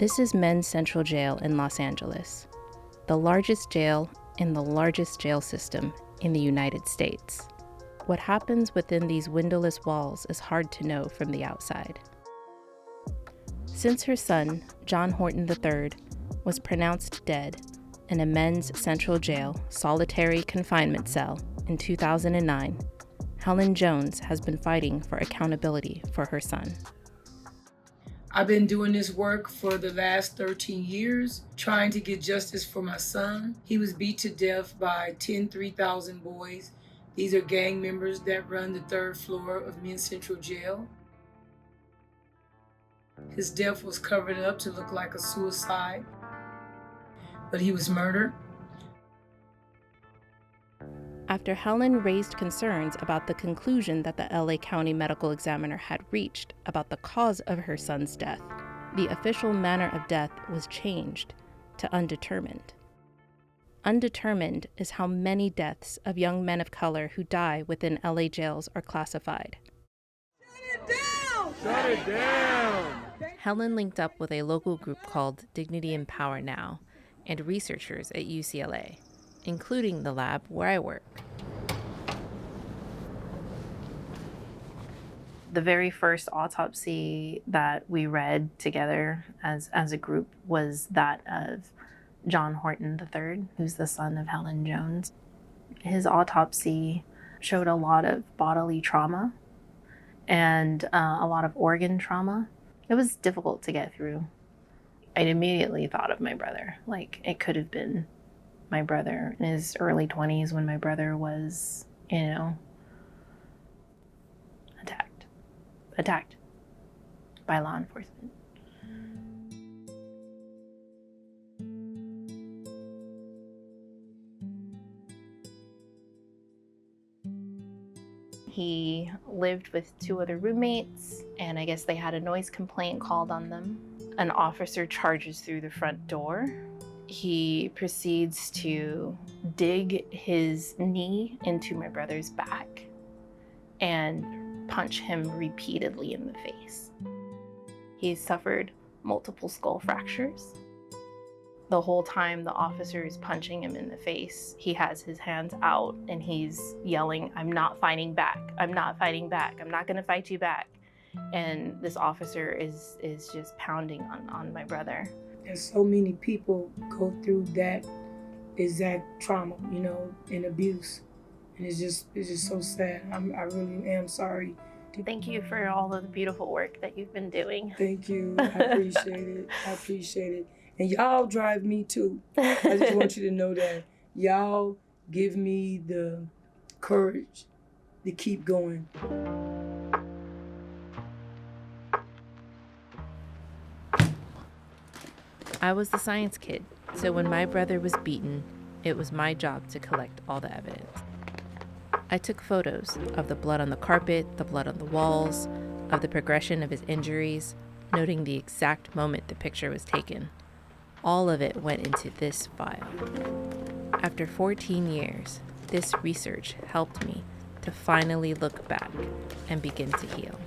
This is Men's Central Jail in Los Angeles, the largest jail in the largest jail system in the United States. What happens within these windowless walls is hard to know from the outside. Since her son, John Horton III, was pronounced dead in a men's central jail solitary confinement cell in 2009, Helen Jones has been fighting for accountability for her son. I've been doing this work for the last 13 years, trying to get justice for my son. He was beat to death by 10 3,000 boys. These are gang members that run the third floor of Men's Central Jail. His death was covered up to look like a suicide, but he was murdered. After Helen raised concerns about the conclusion that the LA County Medical Examiner had reached about the cause of her son's death, the official manner of death was changed to undetermined. Undetermined is how many deaths of young men of color who die within LA jails are classified. Shut it down! Shut it down! Helen linked up with a local group called Dignity and Power Now and researchers at UCLA, including the lab where I work. The very first autopsy that we read together as a group was that of John Horton III, who's the son of Helen Jones. His autopsy showed a lot of bodily trauma and a lot of organ trauma. It was difficult to get through. I immediately thought of my brother. Like, it could have been my brother in his early 20s when my brother was, attacked by law enforcement. He lived with two other roommates, and I guess they had a noise complaint called on them. An officer charges through the front door. He proceeds to dig his knee into my brother's back and punch him repeatedly in the face. He suffered multiple skull fractures. The whole time the officer is punching him in the face, he has his hands out and he's yelling, "I'm not fighting back. I'm not fighting back. I'm not gonna fight you back." And this officer is just pounding on my brother. And so many people go through that exact trauma, and abuse. And it's just so sad. I really am sorry. Thank you for all of the beautiful work that you've been doing. Thank you. I appreciate it. And y'all drive me too. I just want you to know that. Y'all give me the courage to keep going. I was the science kid, so when my brother was beaten, it was my job to collect all the evidence. I took photos of the blood on the carpet, the blood on the walls, of the progression of his injuries, noting the exact moment the picture was taken. All of it went into this file. After 14 years, this research helped me to finally look back and begin to heal.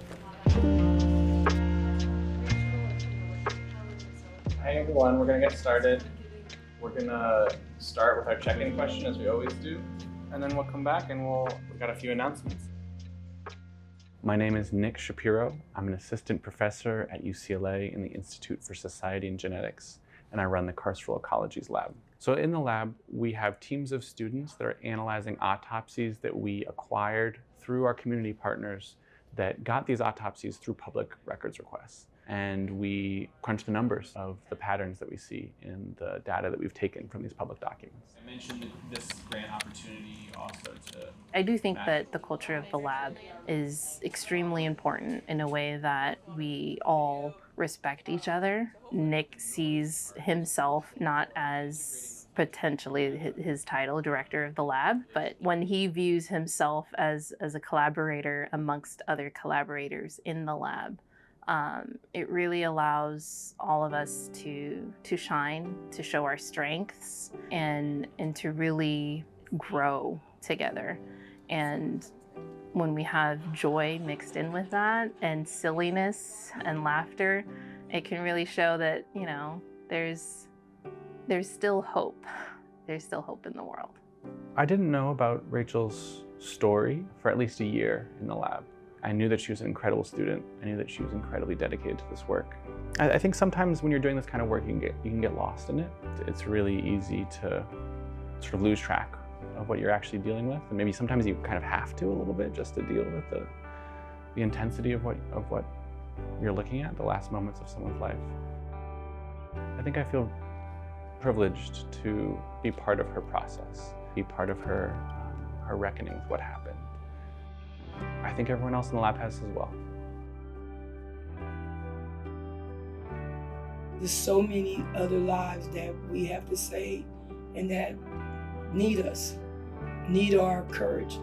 Hi everyone, we're gonna get started. We're gonna start with our check-in question as we always do, and then we'll come back and we've got a few announcements. My name is Nick Shapiro. I'm an assistant professor at UCLA in the Institute for Society and Genetics, and I run the Carceral Ecologies lab. So in the lab, we have teams of students that are analyzing autopsies that we acquired through our community partners that got these autopsies through public records requests. And we crunch the numbers of the patterns that we see in the data that we've taken from these public documents. I mentioned this grant opportunity also to... I do think that the culture of the lab is extremely important in a way that we all respect each other. Nick sees himself not as potentially his title, director of the lab, but when he views himself as a collaborator amongst other collaborators in the lab, it really allows all of us to shine, to show our strengths, and to really grow together. And when we have joy mixed in with that, and silliness and laughter, it can really show that, you know, there's still hope. There's still hope in the world. I didn't know about Rachel's story for at least a year in the lab. I knew that she was an incredible student. I knew that she was incredibly dedicated to this work. I think sometimes when you're doing this kind of work, you can get lost in it. It's really easy to sort of lose track of what you're actually dealing with. And maybe sometimes you kind of have to a little bit just to deal with the intensity of what you're looking at, the last moments of someone's life. I think I feel privileged to be part of her process, be part of her reckoning with what happened. I think everyone else in the lab has as well. There's so many other lives that we have to save and that need us, need our courage.